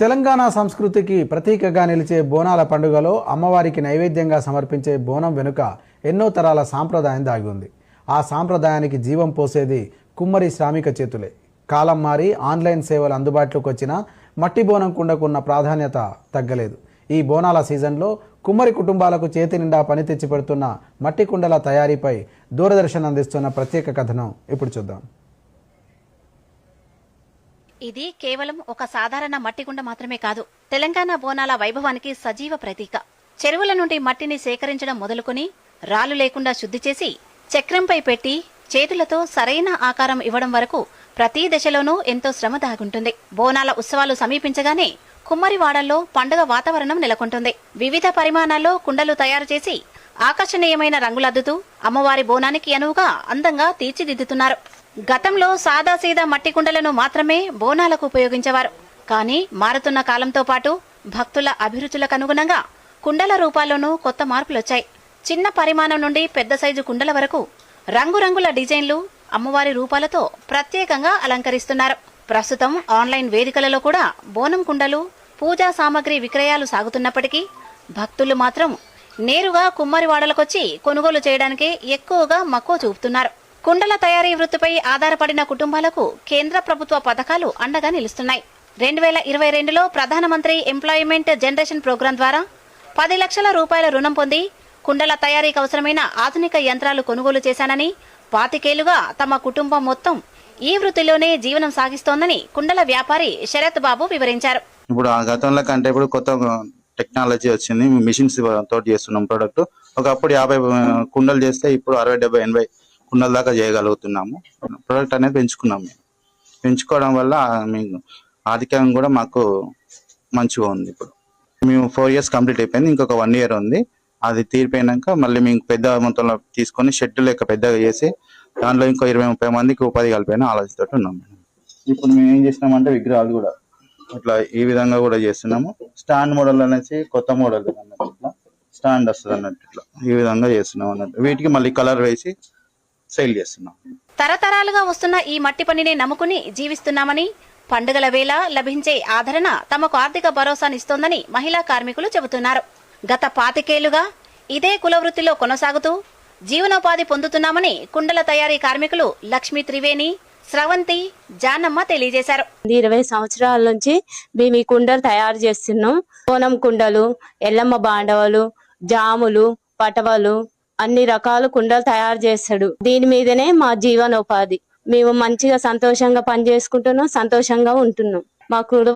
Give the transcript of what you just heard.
తెలంగాణ సంస్కృతికి ప్రతీకగా నిలిచే బోనాల పండుగలో అమ్మవారికి నైవేద్యంగా సమర్పించే బోనం వెనుక ఎన్నో తరాల సాంప్రదాయం దాగి ఉంది. ఆ సాంప్రదాయానికి జీవం పోసేది కుమ్మరి శ్రామిక చేతులే. కాలం మారి ఆన్లైన్ సేవలు అందుబాటులోకి వచ్చినా మట్టి బోనం కుండకున్న ప్రాధాన్యత తగ్గలేదు. ఈ బోనాల సీజన్లో కుమ్మరి కుటుంబాలకు చేతి నిండా పని తెచ్చి పెడుతున్న మట్టి కుండల తయారీపై దూరదర్శన్ అందిస్తున్న ప్రత్యేక కథనం ఇప్పుడు చూద్దాం. ఇది కేవలం ఒక సాధారణ మట్టికుండ మాత్రమే కాదు, తెలంగాణ బోనాల వైభవానికి సజీవ ప్రతీక. చెరువుల నుండి మట్టిని సేకరించడం మొదలుకొని రాళ్లు లేకుండా శుద్ధి చేసి చక్రంపై పెట్టి చేతులతో సరైన ఆకారం ఇవ్వడం వరకు ప్రతి దశలోనూ ఎంతో శ్రమ దాగుంటుంది. బోనాల ఉత్సవాలు సమీపించగానే కుమ్మరివాడల్లో పండుగ వాతావరణం నెలకొంటుంది. వివిధ పరిమాణాల్లో కుండలు తయారు చేసి ఆకర్షణీయమైన రంగులద్దుతూ అమ్మవారి బోనానికి అనువుగా అందంగా తీర్చిదిద్దుతున్నారు. గతంలో సాదాసీదా మట్టి కుండలను మాత్రమే బోనాలకు ఉపయోగించేవారు. కానీ మారుతున్న కాలంతో పాటు భక్తుల అభిరుచులకు అనుగుణంగా కుండల రూపాల్లోనూ కొత్త మార్పులొచ్చాయి. చిన్న పరిమాణం నుండి పెద్ద సైజు కుండల వరకు రంగురంగుల డిజైన్లు అమ్మవారి రూపాలతో ప్రత్యేకంగా అలంకరిస్తున్నారు. ప్రస్తుతం ఆన్లైన్ వేదికలలో కూడా బోనం కుండలు, పూజా సామగ్రి విక్రయాలు సాగుతున్నప్పటికీ భక్తులు మాత్రం నేరుగా కుమ్మరివాడలకొచ్చి కొనుగోలు చేయడానికే ఎక్కువగా మక్కువ చూపుతున్నారు. కుండల తయారీ వృత్తిపై ఆధారపడిన కుటుంబాలకు కేంద్ర ప్రభుత్వ పథకాలు అండగా నిలుస్తున్నాయి. 2022లో ప్రధానమంత్రి ఎంప్లాయ్మెంట్ జనరేషన్ ప్రోగ్రాం ద్వారా 10 లక్షల రూపాయల రుణం పొంది కుండల తయారీకి అవసరమైన ఆధునిక యంత్రాలు కొనుగోలు చేశానని, 25 ఏళ్లుగా తమ కుటుంబం మొత్తం ఈ వృత్తిలోనే జీవనం సాగిస్తోందని కుండల వ్యాపారి శరత్ బాబు వివరించారు. ఇప్పుడు ఆ గతంలో కంటే ఇప్పుడు కొత్త టెక్నాలజీ వచ్చింది. మిషన్స్ తోటి చేస్తున్నాం ప్రొడక్ట్. ఒకప్పుడు 50 కుండలు చేస్తే ఇప్పుడు 60, 70, 80 కుండల దాకా చేయగలుగుతున్నాము. ప్రొడక్ట్ అనేది పెంచుకున్నాము. పెంచుకోవడం వల్ల మీకు ఆర్థికంగా కూడా మాకు మంచిగా ఉంది. ఇప్పుడు మేము 4 years కంప్లీట్ అయిపోయింది. ఇంకొక 1 year ఉంది. అది తీరిపోయినాక మళ్ళీ మేము పెద్ద మొత్తంలో తీసుకొని షెడ్ లెక్క పెద్దగా చేసి దాంట్లో ఇంకో 20-30 మందికి ఉపాధి కలిపిన ఆలోచనతో ఉన్నాం. ఇప్పుడు మేము ఏం చేసినామంటే విగ్రహాలు కూడా అట్లా ఈ విధంగా కూడా చేస్తున్నాము. స్టాండ్ మోడల్ అనేసి కొత్త మోడల్ అన్నట్టు ఇట్లా స్టాండ్ వస్తుంది అన్నట్టు ఇట్లా ఈ విధంగా చేస్తున్నాం అన్నట్టు. వీటికి మళ్ళీ కలర్ వేసి సేల్ చేస్తున్నాం. తరతరాలుగా వస్తున్న ఈ మట్టి పనిని నమ్ముకుని జీవిస్తున్నామని, పండుగల వేళ లభించే ఆదరణ తమకు ఆర్థిక భరోసానిస్తోందని మహిళా కార్మికులు చెబుతున్నారు. గత 25 ఏళ్లుగా ఇదే కులవృత్తిలో కొనసాగుతూ జీవనోపాధి పొందుతున్నామని కుండల తయారీ కార్మికులు లక్ష్మీ త్రివేణి, స్రవంతి, జానమ్మ తెలియజేశారు. 20 సంవత్సరాల నుంచి మేము ఈ కుండలు తయారు చేస్తున్నాం. బోనం కుండలు, ఎల్లమ్మ బాండవలు, జాములు, పటవలు అన్ని రకాల కుండలు తయారు చేస్తాడు. దీని మీదనే మా జీవనోపాధి. మేము మంచిగా సంతోషంగా పని చేసుకుంటున్నాం, సంతోషంగా ఉంటున్నాం. మా